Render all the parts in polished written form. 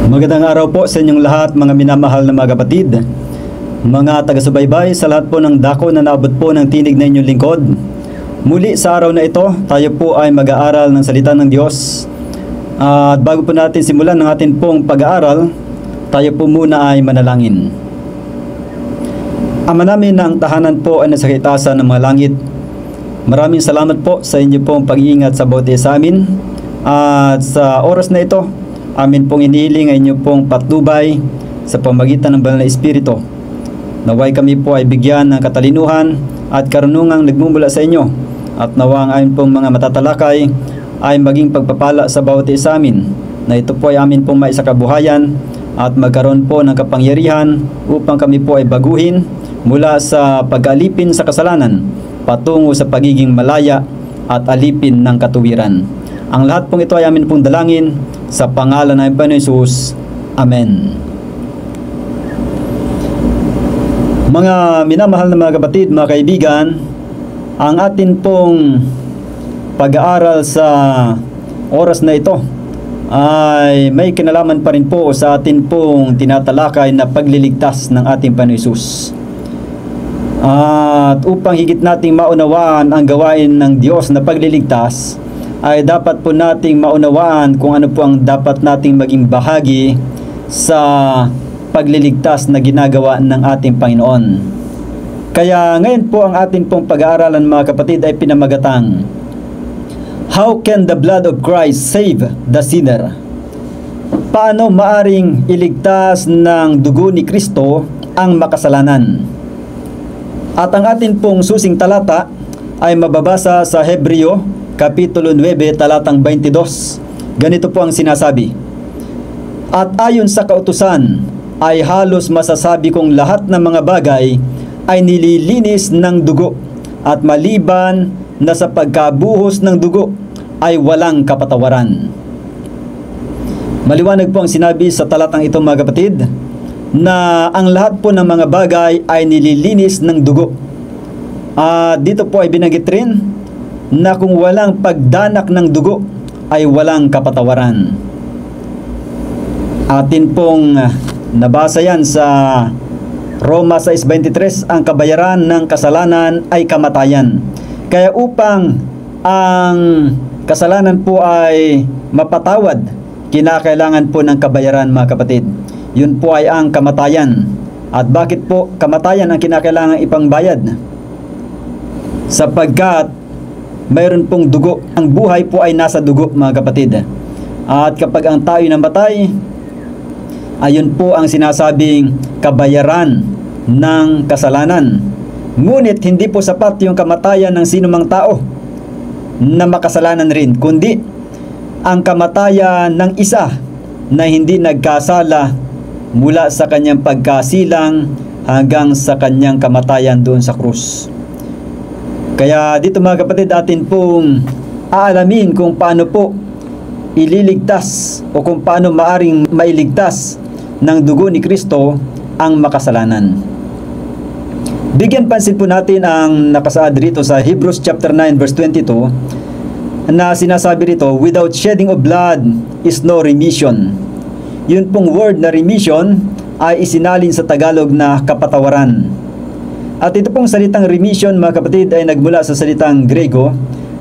Magandang araw po sa inyong lahat, mga minamahal na mga kapatid, mga taga-subaybay sa lahat po ng dako na naabot po ng tinig na inyong lingkod. Muli sa araw na ito, tayo po ay mag-aaral ng salita ng Diyos. At bago po natin simulan ng ating pong pag-aaral, tayo po muna ay manalangin. Ama namin na ang tahanan po ay nasa kaitaasan ng mga langit, maraming salamat po sa inyo pong pag-iingat sa bawat isa sa amin. At sa oras na ito, amin pong inihiling ang inyong pong patnubay sa pamagitan ng Banal na Espiritu. Naway kami po ay bigyan ng katalinuhan at karunungang nagmumula sa inyo, at nawang amin pong mga matatalakay ay maging pagpapala sa bawat isa amin, na ito po ay amin pong maisakabuhayan at magkaroon po ng kapangyarihan upang kami po ay baguhin mula sa pag-alipin sa kasalanan patungo sa pagiging malaya at alipin ng katuwiran. Ang lahat pong ito ay amin pong dalangin sa pangalan ng Panginoon Jesus. Amen. Mga minamahal na mga kapatid, mga kaibigan, ang atin pong pag-aaral sa oras na ito ay may kinalaman pa rin po sa atin pong tinatalakay na pagliligtas ng ating Panginoon Jesus. At upang higit nating maunawaan ang gawain ng Diyos na pagliligtas, ay dapat po nating maunawaan kung ano po ang dapat nating maging bahagi sa pagliligtas na ginagawa ng ating Panginoon. Kaya ngayon po ang ating pong pag-aaralan, mga kapatid, ay pinamagatang How can the blood of Christ save the sinner? Paano maaring iligtas ng dugo ni Kristo ang makasalanan? At ang ating pong susing talata ay mababasa sa Hebreo Kapitulo 9, talatang 22. Ganito po ang sinasabi: At ayon sa kautusan, ay halos masasabi kong lahat ng mga bagay ay nililinis ng dugo, at maliban na sa pagkabuhos ng dugo, ay walang kapatawaran. Maliwanag po ang sinabi sa talatang ito, mga kapatid, na ang lahat po ng mga bagay ay nililinis ng dugo. At dito po ay binanggit rin na kung walang pagdanak ng dugo ay walang kapatawaran. Atin pong nabasa yan sa Roma 6:23, ang kabayaran ng kasalanan ay kamatayan. Kaya upang ang kasalanan po ay mapatawad, kinakailangan po ng kabayaran, mga kapatid. Yun po ay ang kamatayan. At bakit po kamatayan ang kinakailangan ipangbayad? Sapagkat mayroon pong dugo. Ang buhay po ay nasa dugo, mga kapatid. At kapag ang tayo namatay, ayun po ang sinasabing kabayaran ng kasalanan. Ngunit hindi po sapat yung kamatayan ng sinumang tao na makasalanan rin, kundi ang kamatayan ng isa na hindi nagkasala mula sa kanyang pagkasilang hanggang sa kanyang kamatayan doon sa krus. Kaya dito, mga kapatid, atin pong aalamin kung paano po ililigtas o kung paano maaring mailigtas ng dugo ni Kristo ang makasalanan. Bigyan pansin po natin ang nakasaad rito sa Hebrews chapter 9 verse 22 na sinasabi rito, without shedding of blood is no remission. Yun pong word na remission ay isinalin sa Tagalog na kapatawaran. At ito pong salitang remission, mga kapatid, ay nagmula sa salitang Grego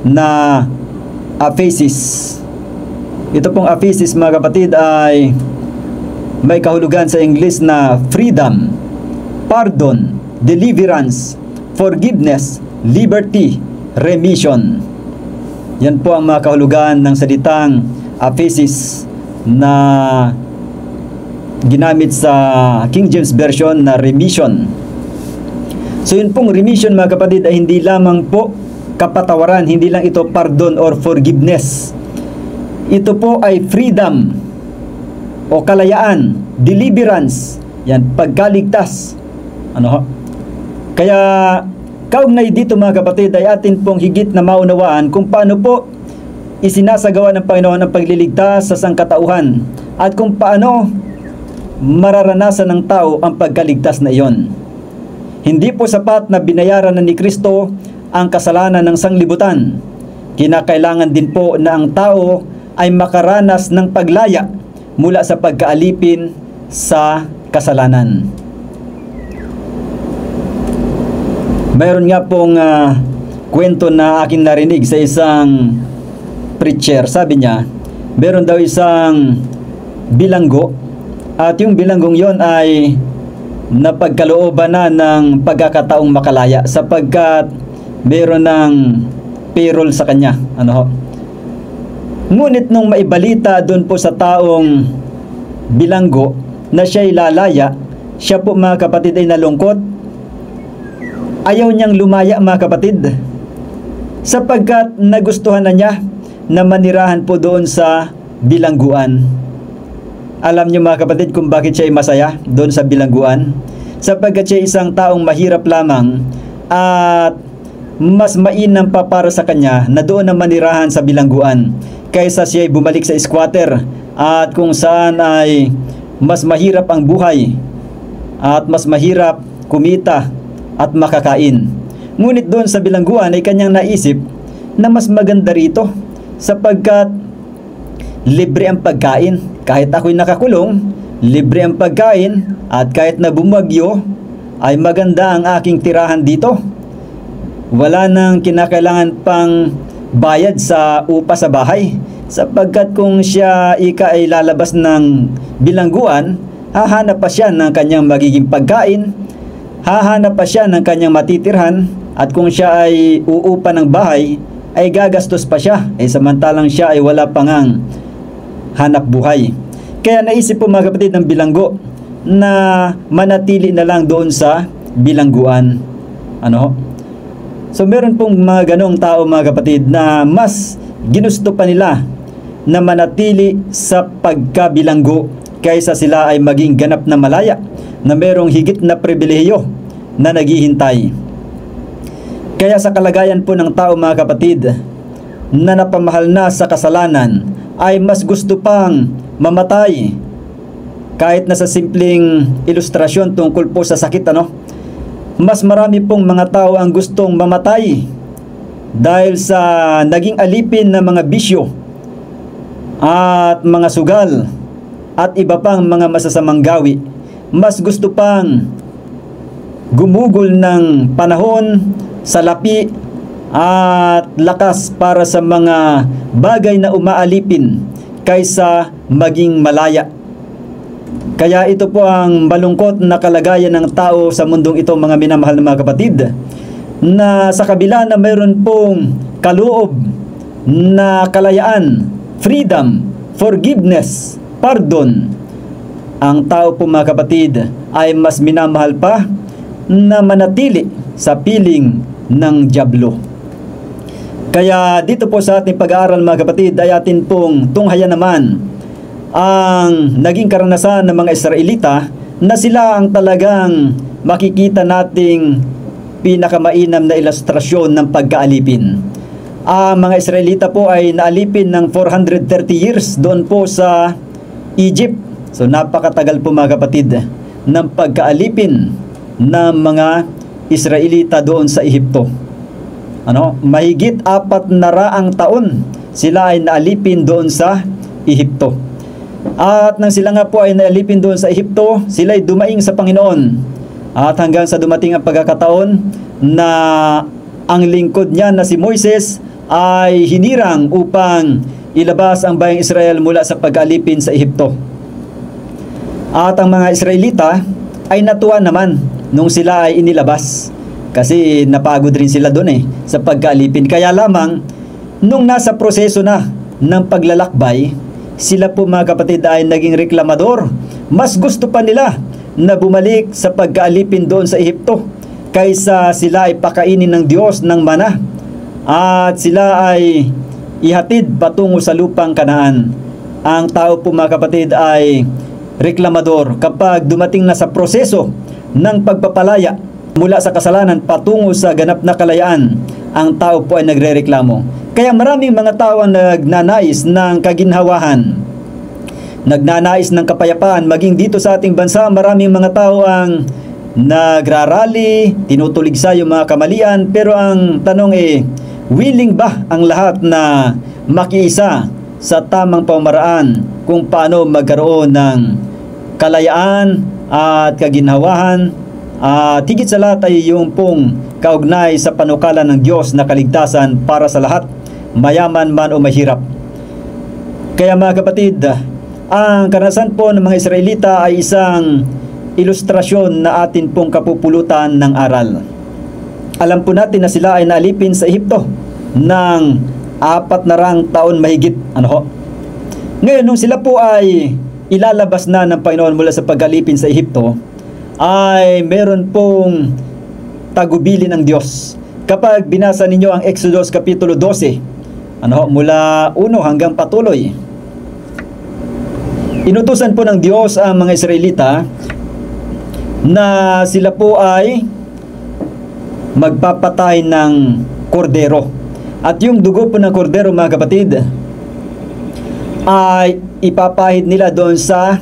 na aphesis. Ito pong aphesis, mga kapatid, ay may kahulugan sa English na freedom, pardon, deliverance, forgiveness, liberty, remission. Yan po ang mga kahulugan ng salitang aphesis na ginamit sa King James Version na remission. So yun pong remission, mga kapatid, ay hindi lamang po kapatawaran, hindi lang ito pardon or forgiveness. Ito po ay freedom o kalayaan, deliverance, yan, pagkaligtas. Kaya kaugnay dito, mga kapatid, ay atin pong higit na maunawaan kung paano po isinasagawa ng Panginoon ang pagliligtas sa sangkatauhan at kung paano mararanasan ng tao ang pagkaligtas na iyon. Hindi po sapat na binayaran na ni Kristo ang kasalanan ng sanglibutan. Kinakailangan din po na ang tao ay makaranas ng paglaya mula sa pagkaalipin sa kasalanan. Mayroon nga pong kwento na aking narinig sa isang preacher. Sabi niya, meron daw isang bilanggo, at yung bilanggong yon ay napagkalooban na ng pagkakataong makalaya sapagkat meron ng payroll sa kanya. Ngunit nung maibalita doon po sa taong bilanggo na siya'y lalaya, siya po mga kapatid ay nalungkot. Ayaw niyang lumaya mga kapatid, sapagkat nagustuhan na niya na manirahan po doon sa bilangguan. Alam niyo mga kapatid kung bakit siya ay masaya doon sa bilangguan? Sapagkat siya isang taong mahirap lamang at mas mainam pa para sa kanya na doon na manirahan sa bilangguan kaysa siya ay bumalik sa squatter, at kung saan ay mas mahirap ang buhay at mas mahirap kumita at makakain. Ngunit doon sa bilangguan ay kanyang naisip na mas maganda rito sapagkat libre ang pagkain. Kahit ako'y nakakulong, libre ang pagkain, at kahit na bumagyo ay maganda ang aking tirahan dito. Wala nang kinakailangan pang bayad sa upa sa bahay, sapagkat kung siya ay lalabas ng bilangguan, hahanap pa siya ng kanyang magiging pagkain, hahanap pa siya ng kanyang matitirhan, at kung siya ay uupa ng bahay, ay gagastos pa siya, samantalang siya ay wala pang hanap buhay. Kaya naisip po mga kapatid ng bilanggo na manatili na lang doon sa bilangguan. So meron pong mga ganong tao mga kapatid na mas ginusto pa nila na manatili sa pagkabilanggo kaysa sila ay maging ganap na malaya na merong higit na pribilehiyo na naghihintay. Kaya sa kalagayan po ng tao mga kapatid na napamahal na sa kasalanan, ay mas gusto pang mamatay. Kahit na sa simpleng ilustrasyon tungkol po sa sakit, mas marami pong mga tao ang gustong mamatay dahil sa naging alipin ng mga bisyo at mga sugal at iba pang mga masasamang gawi. Mas gusto pang gumugol ng panahon, salapi at lakas para sa mga bagay na umaalipin kaysa maging malaya. Kaya ito po ang malungkot na kalagayan ng tao sa mundong ito mga minamahal na mga kapatid, na sa kabila na mayroon pong kaloob na kalayaan, freedom, forgiveness, pardon, ang tao po mga kapatid ay mas minamahal pa na manatili sa piling ng dyablo. Kaya dito po sa ating pag-aaral mga kapatid ay atin pong tunghayan naman ang naging karanasan ng mga Israelita, na sila ang talagang makikita nating pinakamainam na ilustrasyon ng pagkaalipin. Ang mga Israelita po ay naalipin ng 430 years doon po sa Egypt. So napakatagal po mga kapatid ng pagkaalipin ng mga Israelita doon sa Ehipto. Mahigit 400 taon sila ay naalipin doon sa Ehipto. At nang sila nga po ay naalipin doon sa Ehipto, sila ay dumaing sa Panginoon. At hanggang sa dumating ang pagkakataon na ang lingkod niya na si Moises ay hinirang upang ilabas ang bayang Israel mula sa pag-alipin sa Ehipto. At ang mga Israelita ay natuwa naman nung sila ay inilabas, kasi napagod rin sila doon sa pagkaalipin. Kaya lamang nung nasa proseso na ng paglalakbay, sila po mga kapatid ay naging reklamador. Mas gusto pa nila na bumalik sa pagkaalipin doon sa Ehipto kaysa sila ay pakainin ng Diyos ng mana at sila ay ihatid patungo sa lupang Kanaan. Ang tao po mga kapatid ay reklamador kapag dumating na sa proseso ng pagpapalaya mula sa kasalanan patungo sa ganap na kalayaan. Ang tao po ay nagrereklamo. Kaya maraming mga tao ang nagnanais ng kaginhawahan, nagnanais ng kapayapaan. Maging dito sa ating bansa, maraming mga tao ang nagrarally, tinutuligsa yung mga kamalian. Pero ang tanong willing ba ang lahat na makiisa sa tamang pamaraan kung paano magkaroon ng kalayaan at kaginhawahan, at higit sa lahat ay yung pong kaugnay sa panukala ng Diyos na kaligtasan para sa lahat, mayaman man o mahirap. Kaya mga kapatid, ang karanasan po ng mga Israelita ay isang ilustrasyon na atin pong kapupulutan ng aral. Alam po natin na sila ay naalipin sa Ehipto ng 400 taon mahigit. Ngayon, nung sila po ay ilalabas na ng Panginoon mula sa pag-alipin sa Ehipto, ay meron pong tagubilin ng Diyos. Kapag binasa ninyo ang Exodus Kapitulo 12, mula 1 hanggang patuloy, inutusan po ng Diyos ang mga Israelita na sila po ay magpapatay ng kordero. At yung dugo po ng kordero, mga kapatid, ay ipapahid nila doon sa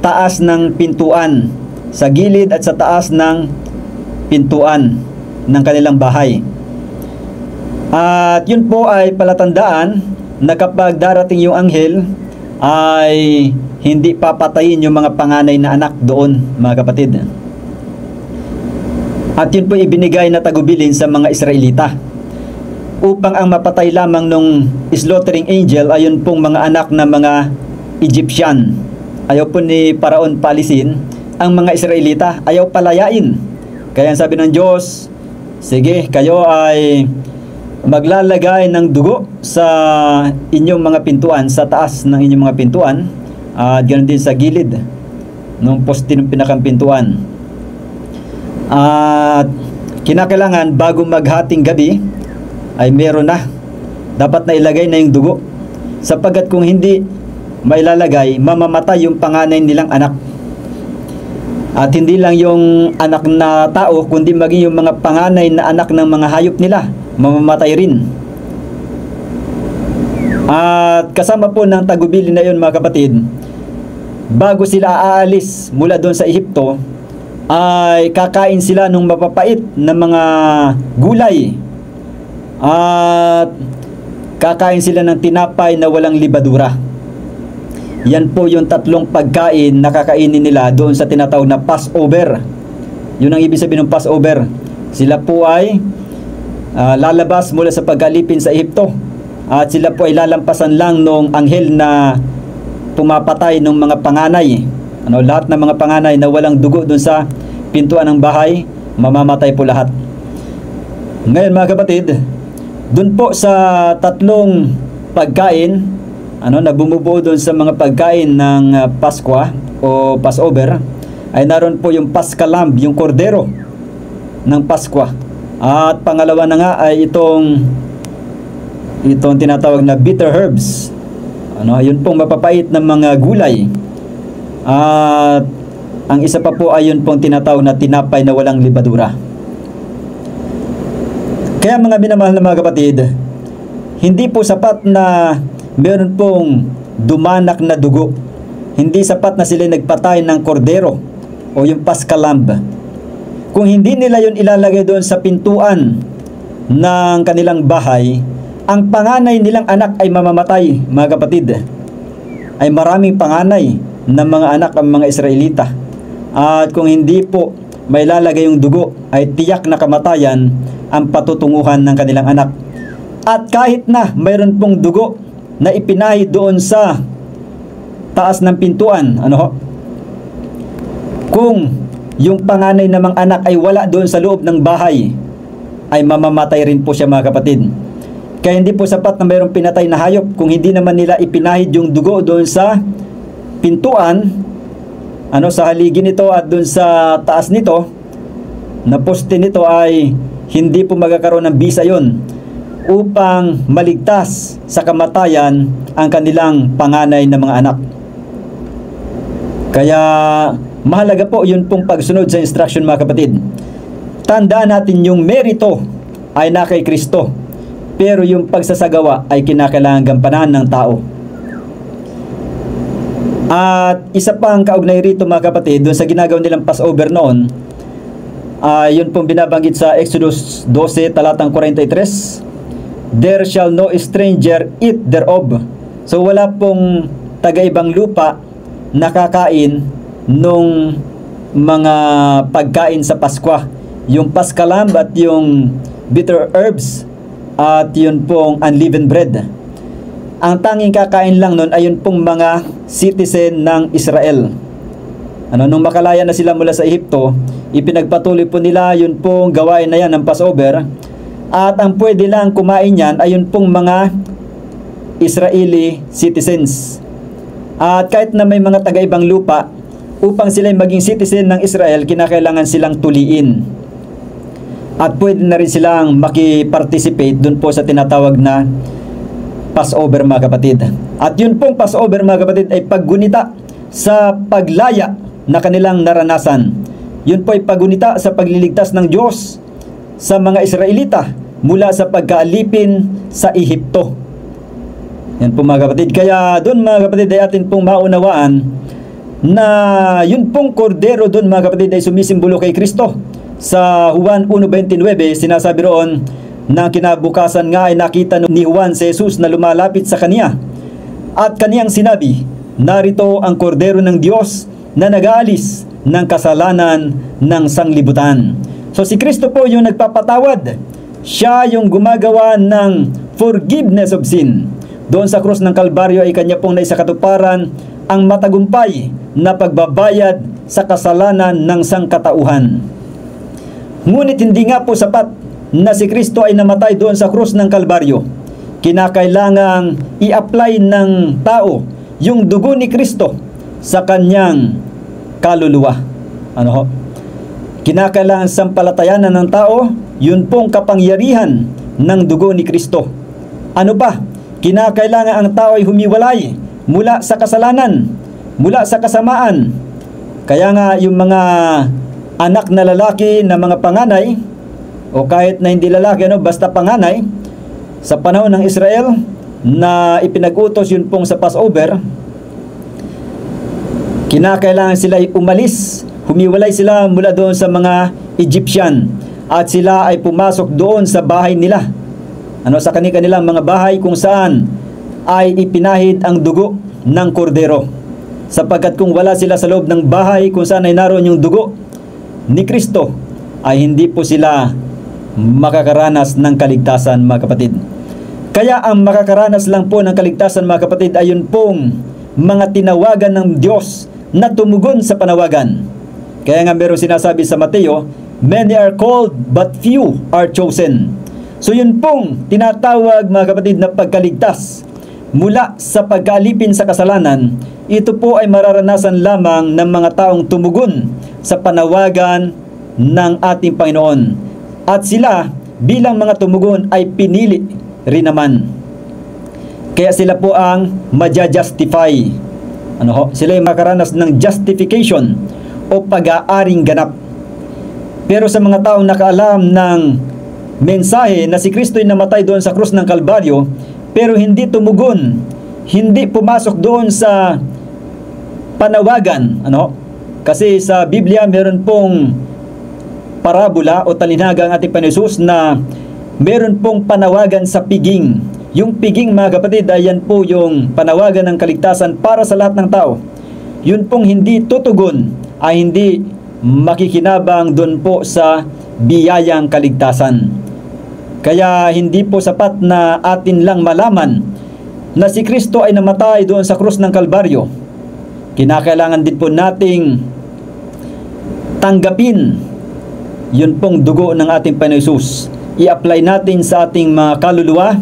taas ng pintuan, sa gilid at sa taas ng pintuan ng kanilang bahay. At yun po ay palatandaan na kapag darating yung anghel, ay hindi papatayin yung mga panganay na anak doon, mga kapatid. At yun po ibinigay na tagubilin sa mga Israelita, upang ang mapatay lamang nung slaughtering angel ay yun pong mga anak ng mga Egyptian. Ayaw po ni Paraon palisin ang mga Israelita, ayaw palayain. Kaya sabi ng Diyos, sige, kayo ay maglalagay ng dugo sa inyong mga pintuan, sa taas ng inyong mga pintuan, at ganoon din sa gilid ng poste ng pinakang pintuan. At kinakailangan bago maghating gabi ay meron na, dapat na ilagay na yung dugo, sapagkat kung hindi mailalagay, mamamatay yung panganay nilang anak. At hindi lang yung anak na tao, kundi maging yung mga panganay na anak ng mga hayop nila, mamamatay rin. At kasama po ng tagubilin na yun, mga kapatid, bago sila aalis mula doon sa Ehipto, ay kakain sila ng mapapait na mga gulay. At kakain sila ng tinapay na walang libadura. Yan po yung tatlong pagkain na kakainin nila doon sa tinatawag na Passover. Yun ang ibig sabihin ng Passover. Sila po ay lalabas mula sa pag-alipin sa Ehipto, at sila po ay lalampasan lang nung anghel na pumapatay ng mga panganay. Lahat ng mga panganay na walang dugo doon sa pintuan ng bahay, mamamatay po lahat. Ngayon, mga kapatid, doon po sa tatlong pagkain na bumubuo doon sa mga pagkain ng Pasko o Passover, ay naroon po yung Paschal Lamb, yung kordero ng Pasko. At pangalawa na nga ay itong tinatawag na bitter herbs. Yun pong mapapait ng mga gulay. At ang isa pa po ay yun pong tinatawag na tinapay na walang libadura. Kaya mga minamahal na mga kapatid, hindi po sapat na meron pong dumanak na dugo. Hindi sapat na sila nagpatay ng kordero o yung Paschal Lamb. Kung hindi nila yun ilalagay doon sa pintuan ng kanilang bahay, ang panganay nilang anak ay mamamatay, mga kapatid. Ay maraming panganay ng mga anak ang mga Israelita. At kung hindi po may lalagay yung dugo, ay tiyak na kamatayan ang patutunguhan ng kanilang anak. At kahit na mayroon pong dugo na ipinahid doon sa taas ng pintuan, kung yung panganay namang anak ay wala doon sa loob ng bahay, ay mamamatay rin po siya, mga kapatid. Kaya hindi po sapat na mayroong pinatay na hayop kung hindi naman nila ipinahid yung dugo doon sa pintuan, sa haligi nito at doon sa taas nito na poste nito, ay hindi po magkakaroon ng bisa yon upang maligtas sa kamatayan ang kanilang panganay na mga anak. Kaya mahalaga po yun pong pagsunod sa instruction, mga kapatid. Tandaan natin yung merito ay na kay Kristo, pero yung pagsasagawa ay kinakailangan gampanan ng tao. At isa pang kaugnay rito, mga kapatid, doon sa ginagawa nilang Passover noon, yun pong binabanggit sa Exodus 12 talatang 43, there shall no stranger eat thereof. So wala pong taga-ibang lupa nakakain nung mga pagkain sa Paskwa, yung Paschal lamb at yung bitter herbs at yun pong unleavened bread. Ang tanging kakain lang nun ay yun pong mga citizen ng Israel. Nung makalaya na sila mula sa Ehipto, ipinagpatuloy po nila yun pong gawain na yan ng Passover, at ang pwede lang kumain yan ay yun pong mga Israeli citizens. At kahit na may mga taga-ibang lupa, upang sila maging citizen ng Israel, kinakailangan silang tuliin. At pwede na rin silang makiparticipate dun po sa tinatawag na Passover, mga kapatid. At yun pong Passover, mga kapatid, ay paggunita sa paglaya na kanilang naranasan. Yun po ay paggunita sa pagliligtas ng Diyos sa mga Israelita mula sa pagkaalipin sa Ehipto. Yan po, mga kapatid. Kaya doon, mga kapatid, ay atin pong maunawaan na yun pong kordero doon, mga kapatid, ay sumisimbolo kay Kristo. Sa Juan 1:29, sinasabi roon na kinabukasan nga ay nakita ni Juan si Jesus na lumalapit sa kaniya, at kaniyang sinabi, narito ang kordero ng Diyos na nag-aalis ng kasalanan ng sanglibutan. So si Kristo po yung nagpapatawad. Siya yung gumagawa ng forgiveness of sin. Doon sa krus ng Kalbaryo ay kanya pong naisakatuparan ang matagumpay na pagbabayad sa kasalanan ng sangkatauhan. Ngunit hindi nga po sapat na si Kristo ay namatay doon sa krus ng Kalbaryo. Kinakailangang i-apply ng tao yung dugo ni Kristo sa kanyang kaluluwa. Ano ho? Kinakailangan sampalatayanan ng tao yun pong kapangyarihan ng dugo ni Kristo. Ano pa? Kinakailangan ang tao ay humiwalay mula sa kasalanan, mula sa kasamaan. Kaya nga yung mga anak na lalaki na mga panganay, o kahit na hindi lalaki, basta panganay, sa panahon ng Israel na ipinag-utos yun pong sa Passover, kinakailangan sila ay umalis, humiwalay sila mula doon sa mga Egyptian, at sila ay pumasok doon sa bahay nila, sa kanilang mga bahay kung saan ay ipinahid ang dugo ng kordero. Sapagkat kung wala sila sa loob ng bahay kung saan ay naroon yung dugo ni Kristo, ay hindi po sila makakaranas ng kaligtasan, mga kapatid. Kaya ang makakaranas lang po ng kaligtasan, mga kapatid, ay yun pong mga tinawagan ng Diyos na tumugon sa panawagan. Kaya nga meron sinasabi sa Mateo, many are called but few are chosen. So yun pong tinatawag, mga kapatid, na pagkaligtas mula sa pagkalipin sa kasalanan, ito po ay mararanasan lamang ng mga taong tumugon sa panawagan ng ating Panginoon. At sila bilang mga tumugon ay pinili rin naman. Kaya sila po ang maja-justify. Sila ay makaranas ng justification o pag-aaring ganap. Pero sa mga taong nakaalam ng mensahe na si Kristo ay namatay doon sa krus ng Kalbaryo, pero hindi tumugon, hindi pumasok doon sa panawagan, kasi sa Biblia meron pong parabola o talinaga ang ating Panginoon Jesus na meron pong panawagan sa piging. Yung piging, mga kapatid, ay yan po yung panawagan ng kaligtasan para sa lahat ng tao. Yun pong hindi tutugon ay hindi makikinabang doon po sa biyayang kaligtasan. Kaya hindi po sapat na atin lang malaman na si Kristo ay namatay doon sa krus ng Kalbaryo. Kinakailangan din po nating tanggapin yun pong dugo ng ating Panginoon Jesus. I-apply natin sa ating mga kaluluwa,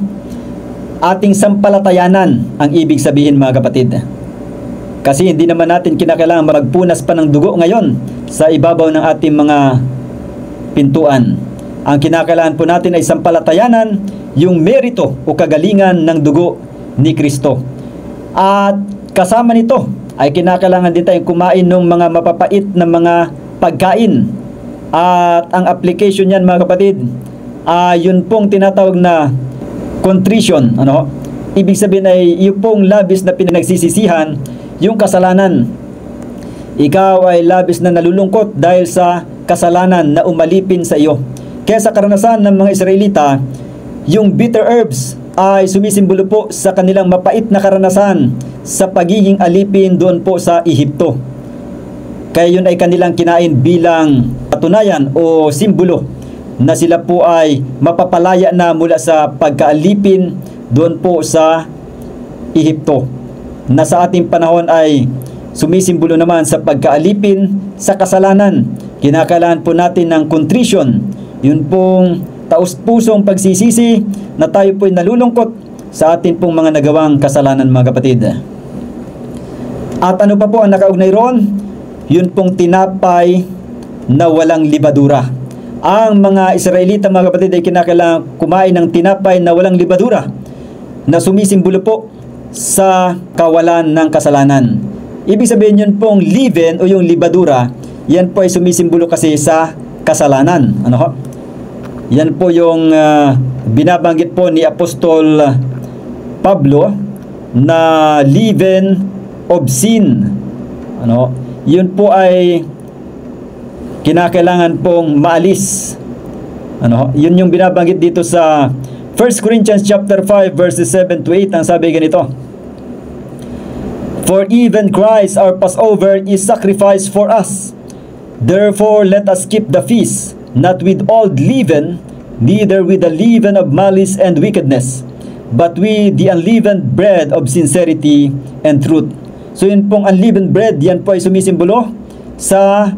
ating sampalatayanan, ang ibig sabihin, mga kapatid. Kasi hindi naman natin kinakailangan magpunas pa ng dugo ngayon sa ibabaw ng ating mga pintuan. Ang kinakailangan po natin ay sampalatayanan yung merito o kagalingan ng dugo ni Kristo. At kasama nito ay kinakailangan din tayong kumain ng mga mapapait na mga pagkain. At ang application niyan, mga kapatid, yun pong tinatawag na contrition. Ibig sabihin ay yung pong labis na pinagsisisihan yung kasalanan. Ikaw ay labis na nalulungkot dahil sa kasalanan na umalipin sa iyo. Kaya sa karanasan ng mga Israelita, yung bitter herbs ay sumisimbolo po sa kanilang mapait na karanasan sa pagiging alipin doon po sa Ehipto. Kaya yun ay kanilang kinain bilang patunayan o simbolo na sila po ay mapapalaya na mula sa pagkaalipin doon po sa Ehipto, na sa ating panahon ay sumisimbolo naman sa pagkaalipin sa kasalanan. Kinakailangan po natin ng contrition, yun pong taus-pusong pagsisisi na tayo po'y nalulungkot sa atin pong mga nagawang kasalanan, mga kapatid. At ano pa po ang nakaugnay ron? Yun pong tinapay na walang libadura. Ang mga Israelita, mga kapatid, ay kinakailangan kumain ng tinapay na walang libadura, na sumisimbolo po sa kawalan ng kasalanan. Ibig sabihin yun pong leaven o yung libadura, yan po ay sumisimbolo kasi sa kasalanan. Ano ho? Yan po yung binabanggit po ni Apostol Pablo na leaven of sin. Ano? Yun po ay kinakailangan pong maalis. Ano? Yun yung binabanggit dito sa 1 Corinthians chapter 5 verses 7 to 8. Ang sabi ganito: For even Christ our Passover is sacrificed for us. Therefore let us keep the feast, not with old leaven, neither with the leaven of malice and wickedness, but with the unleavened bread of sincerity and truth. So yun pong unleavened bread, yan po ay sumisimbolo sa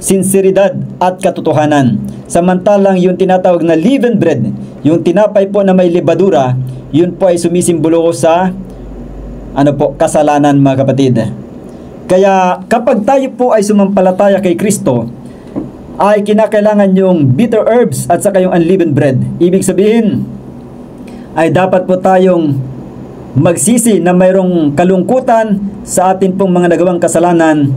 sinseridad at katotohanan. Samantalang yung tinatawag na leavened bread, yung tinapay po na may libadura, yun po ay sumisimbolo sa kasalanan, mga kapatid. Kaya kapag tayo po ay sumampalataya kay Kristo, ay kinakailangan yung bitter herbs at saka yung unleavened bread. Ibig sabihin ay dapat po tayong magsisi na mayroong kalungkutan sa atin pong mga nagawang kasalanan,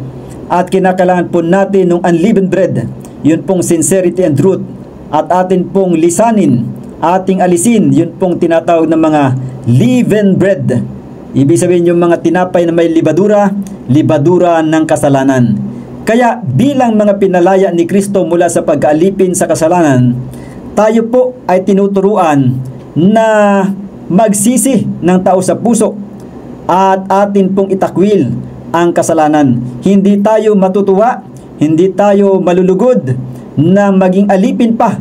at kinakailangan po natin ng unleavened bread, yun pong sincerity and truth, at atin pong lisanin, ating alisin yun pong tinatawag na mga leavened bread. Ibig sabihin yung mga tinapay na may libadura, libadura ng kasalanan. Kaya bilang mga pinalaya ni Kristo mula sa pag-alipin sa kasalanan, tayo po ay tinuturuan na magsisi ng tao sa puso at atin pong itakwil ang kasalanan. Hindi tayo matutuwa, hindi tayo malulugod na maging alipin pa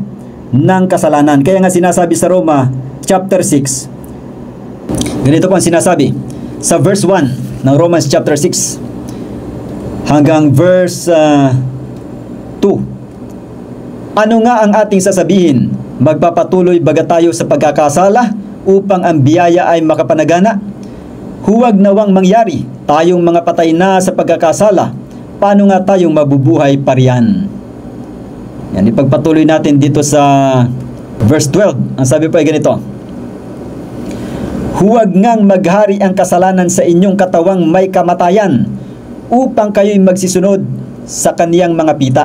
ng kasalanan. Kaya nga sinasabi sa Roma chapter 6, ganito po ang sinasabi sa verse 1 ng Romans chapter 6 hanggang verse 2. Ano nga ang ating sasabihin? Magpapatuloy baga tayo sa pagkakasala upang ang biyaya ay makapanagana? Huwag nawang mangyari. Tayong mga patay na sa pagkakasala, paano nga tayong mabubuhay pa riyan? Yan, ipagpatuloy natin dito sa verse 12. Ang sabi po ay ganito: Huwag ngang maghari ang kasalanan sa inyong katawang may kamatayan, upang kayo'y magsisunod sa kaniyang mga pita.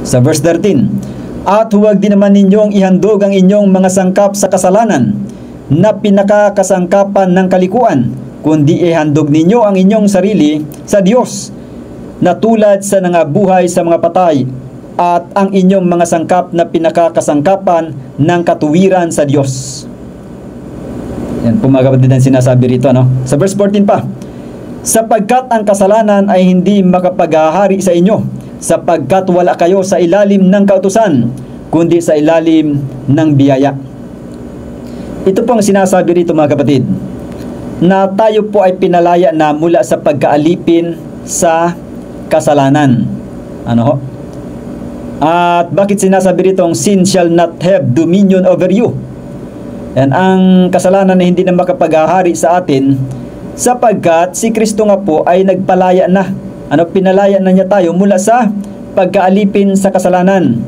Sa verse 13, At huwag din naman ninyong ihandog ang inyong mga sangkap sa kasalanan na pinakakasangkapan ng kalikuan, kundi ihandog ninyo ang inyong sarili sa Diyos, na tulad sa nangabuhay sa mga patay, at ang inyong mga sangkap na pinakakasangkapan ng katuwiran sa Diyos. Yan po, mga kapatid, ang sinasabi rito, no? Sa verse 14 pa, sapagkat ang kasalanan ay hindi makapaghahari sa inyo, sapagkat wala kayo sa ilalim ng kautusan, kundi sa ilalim ng biyaya. Ito po ang sinasabi rito, mga kapatid, na tayo po ay pinalaya na mula sa pagkaalipin sa kasalanan. Ano ho? At bakit sinasabi rito ang sin shall not have dominion over you? Yan ang kasalanan na hindi na makapaghahari sa atin, sapagkat si Kristo nga po ay nagpalaya na. Pinalaya na niya tayo mula sa pagkaalipin sa kasalanan.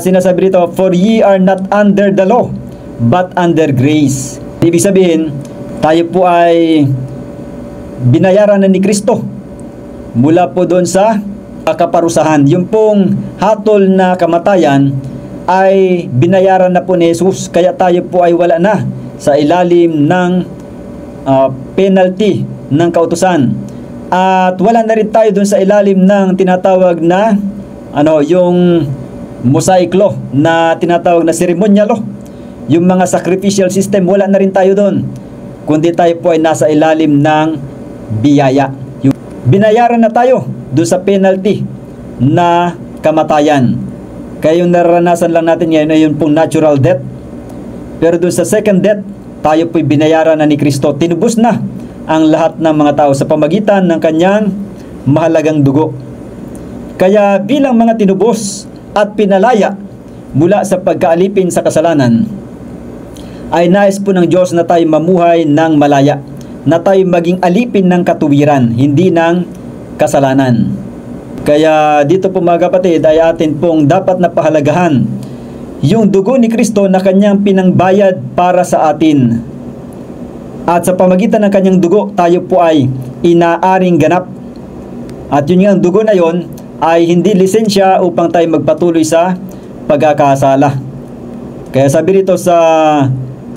Sinasabi rito, for ye are not under the law, but under grace. Ibig sabihin, tayo po ay binayaran na ni Kristo mula po doon sa kaparusahan. Yung pong hatol na kamatayan ay binayaran na po ni Jesus, kaya tayo po ay wala na sa ilalim ng penalty ng kautusan. At wala na rin tayo doon sa ilalim ng tinatawag na yung Mosaic law, na tinatawag na ceremonial law. yung mga sacrificial system, wala na rin tayo doon. Kundi tayo po ay nasa ilalim ng biyaya. Binayaran na tayo doon sa penalty na kamatayan. Kaya yung naranasan lang natin ngayon ay yung pong natural death. Pero doon sa second death, tayo po'y binayaran na ni Kristo. Tinubos na ang lahat ng mga tao sa pamagitan ng kanyang mahalagang dugo. Kaya bilang mga tinubos at pinalaya mula sa pagkaalipin sa kasalanan, ay nais po ng Diyos na tayo mamuhay ng malaya, na tayo maging alipin ng katuwiran, hindi ng kasalanan. Kaya dito po mga kapatid ay atin pong dapat na pahalagahan yung dugo ni Kristo na kanyang pinangbayad para sa atin. At sa pamagitan ng kanyang dugo, tayo po ay inaaring ganap. At yun nga, ang dugo na yon ay hindi lisensya upang tayo magpatuloy sa pagkakasala. Kaya sabi rito sa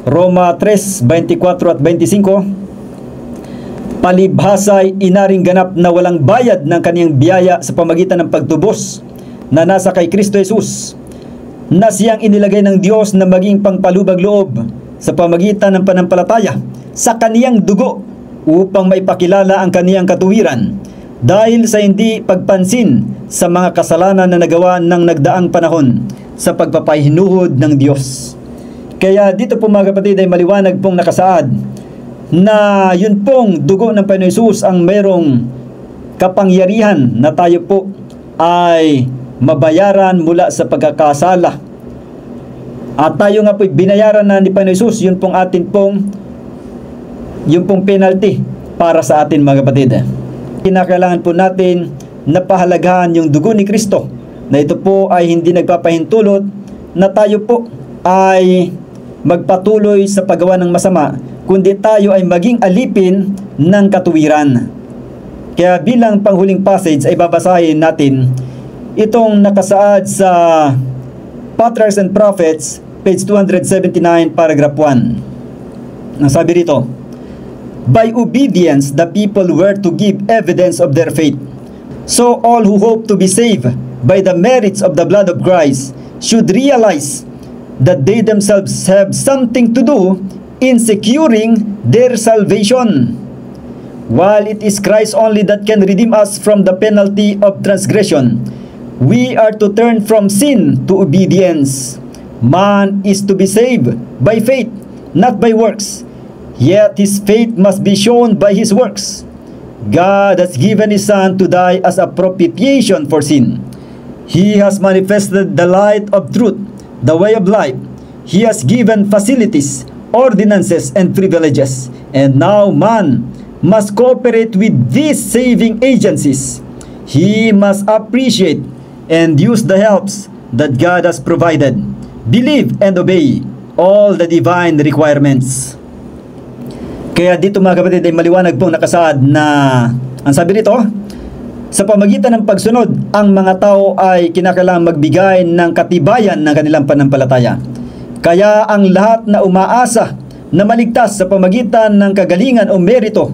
Roma 3:24 at 25, palibhasa'y inaring ganap na walang bayad ng kaniyang biyaya sa pamagitan ng pagtubos na nasa kay Kristo Jesus, na siyang inilagay ng Diyos na maging pangpalubag loob sa pamagitan ng panampalataya sa kaniyang dugo upang maipakilala ang kaniyang katuwiran dahil sa hindi pagpansin sa mga kasalanan na nagawa ng nagdaang panahon sa pagpapahinuhod ng Diyos. Kaya dito po mga kapatid ay maliwanag pong nakasaad na yun pong dugo ng Panginoon Hesus ang mayroong kapangyarihan na tayo po ay mabayaran mula sa pagkakasala. At tayo nga po binayaran na ni Panginoon Hesus, yun pong atin pong penalty para sa atin mga kapatid. Kinakailangan po natin na pahalagahan yung dugo ni Kristo, na ito po ay hindi nagpapahintulot na tayo po ay magpatuloy sa paggawa ng masama, kundi tayo ay maging alipin ng katuwiran. Kaya bilang panghuling passage ay babasahin natin itong nakasaad sa Patriarchs and Prophets, page 279, paragraph 1. Ang sabi rito, by obedience the people were to give evidence of their faith. So all who hope to be saved by the merits of the blood of Christ should realize that they themselves have something to do in securing their salvation. While it is Christ only that can redeem us from the penalty of transgression, we are to turn from sin to obedience. Man is to be saved by faith, not by works. Yet his faith must be shown by his works. God has given his Son to die as a propitiation for sin. He has manifested the light of truth, the way of life. He has given facilities, ordinances, and privileges. And now man must cooperate with these saving agencies. He must appreciate and use the helps that God has provided. Believe and obey all the divine requirements. Kaya dito mga kapatid ay maliwanag pong nakasaad na ang sabi rito, sa pamagitan ng pagsunod, ang mga tao ay kinakailangang magbigay ng katibayan ng kanilang pananampalataya. Kaya ang lahat na umaasa na maligtas sa pamagitan ng kagalingan o merito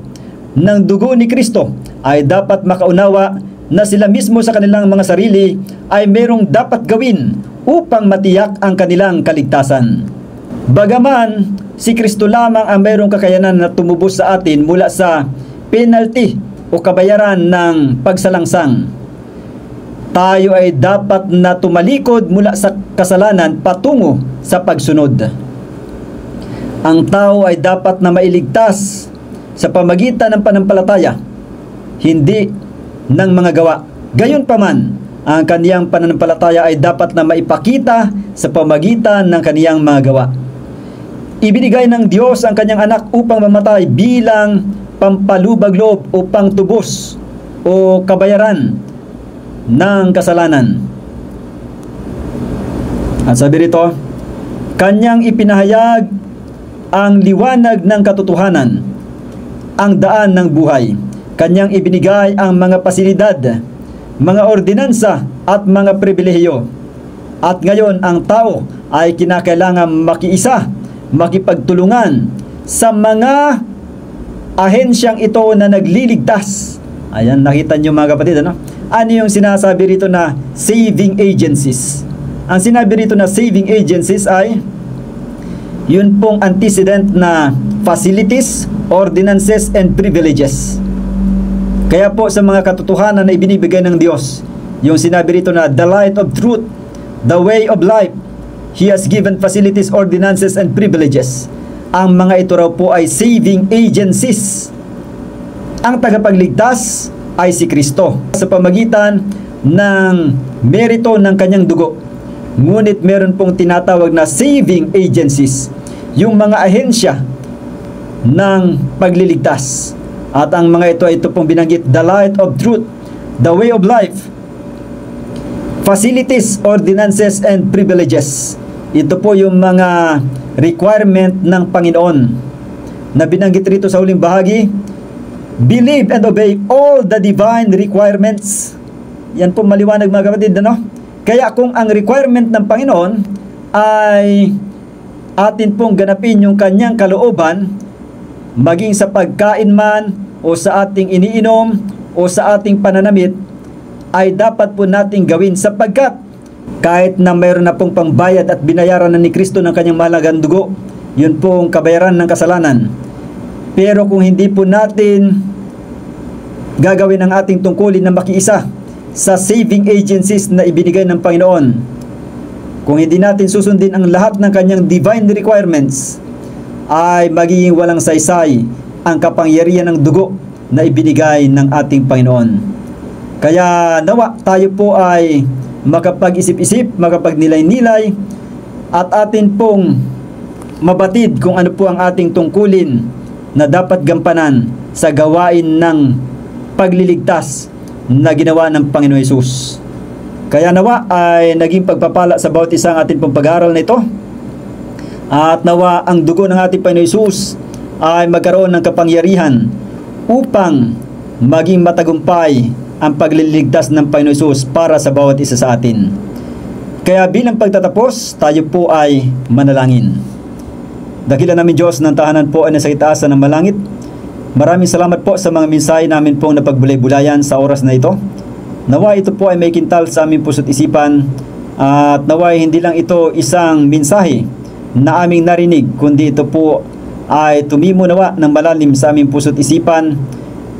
ng dugo ni Kristo ay dapat makaunawa na sila mismo sa kanilang mga sarili ay merong dapat gawin upang matiyak ang kanilang kaligtasan. Bagaman si Kristo lamang ang mayroong kakayanan na tumubos sa atin mula sa penalty o kabayaran ng pagsalangsang, tayo ay dapat na tumalikod mula sa kasalanan patungo sa pagsunod. Ang tao ay dapat na mailigtas sa pamagitan ng pananampalataya, hindi ng mga gawa. Gayunpaman, ang kaniyang pananampalataya ay dapat na maipakita sa pamagitan ng kaniyang mga gawa. Ibinigay ng Diyos ang kanyang anak upang mamatay bilang pampalubag loob o pangtubos o kabayaran ng kasalanan. At sabi rito, kanyang ipinahayag ang liwanag ng katotohanan, ang daan ng buhay. Kanyang ibinigay ang mga pasilidad, mga ordinansa at mga pribilehiyo. At ngayon ang tao ay kinakailangan makiisa, makipagtulungan sa mga ahensyang ito na nagliligtas. Ayan, nakita nyo mga kapatid, ano? Ano yung sinasabi rito na saving agencies? Ang sinabi rito na saving agencies ay Yun pong antecedent na facilities, ordinances, and privileges. Kaya po sa mga katotohanan na ibinibigay ng Diyos, yung sinabi rito na the light of truth, the way of life, He has given facilities, ordinances, and privileges. Ang mga ito raw po ay saving agencies. Ang tagapagligtas ay si Kristo sa pamagitan ng merito ng kanyang dugo. Ngunit meron pong tinatawag na saving agencies, yung mga ahensya ng pagliligtas. At ang mga ito pong binanggit, the light of truth, the way of life, facilities, ordinances, and privileges. Ito po yung mga requirement ng Panginoon na binanggit rito sa huling bahagi. Believe and obey all the divine requirements. Yan po maliwanag mga kapatid, ano? Kaya kung ang requirement ng Panginoon ay atin pong ganapin yung kanyang kalooban, maging sa pagkain man o sa ating iniinom o sa ating pananamit, ay dapat po nating gawin sapagkat kahit na mayroon na pong pangbayad at binayaran na ni Kristo ng kanyang mahalagang dugo, yun pong kabayaran ng kasalanan. Pero kung hindi po natin gagawin ang ating tungkulin na makiisa sa saving agencies na ibinigay ng Panginoon, kung hindi natin susundin ang lahat ng kanyang divine requirements, ay magiging walang saysay ang kapangyarihan ng dugo na ibinigay ng ating Panginoon. Kaya nawa tayo po ay makapag-isip-isip, makapagnilay-nilay, at atin pong mabatid kung ano po ang ating tungkulin na dapat gampanan sa gawain ng pagliligtas na ginawa ng Panginoon Hesus. Kaya nawa ay naging pagpapala sa bawat isang ating pong pag-aaral na ito. At nawa ang dugo ng ating Panginoon Hesus ay magkaroon ng kapangyarihan upang maging matagumpay ang pagliligtas ng Panginoon Hesus para sa bawat isa sa atin. Kaya bilang pagtatapos, tayo po ay manalangin. Dakilan namin Diyos ng tahanan po ay nasa itaasan ng malangit. Maraming salamat po sa mga mensahe namin pong napagbulay-bulayan sa oras na ito. Nawa ito po ay may kintal sa aming puso't isipan, at nawa hindi lang ito isang mensahe na aming narinig, kundi ito po ay tumimo nawa ng malalim sa aming puso't isipan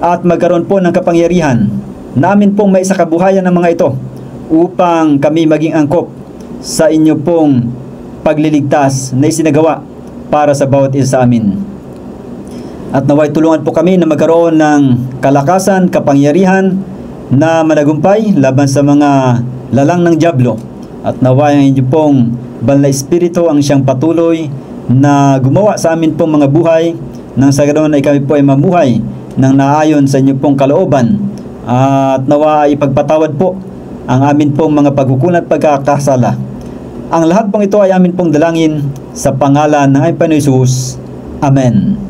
at magkaroon po ng kapangyarihan na amin pong may sakabuhayan ng mga ito upang kami maging angkop sa inyo pong pagliligtas na isinagawa para sa bawat isa sa amin. At naway tulungan po kami na magkaroon ng kalakasan, kapangyarihan na managumpay laban sa mga lalang ng dyablo. At naway ang inyo pong banal na espiritu ang siyang patuloy na gumawa sa amin pong mga buhay, nang sa ganoon ay kami po ay mamuhay ng naayon sa inyo pong kalooban. At nawa ay ipagpatawad po ang amin pong mga pagkukulang at pagkakasala. Ang lahat pong ito ay amin pong dalangin sa pangalan ng aming Panginoon Hesus. Amen.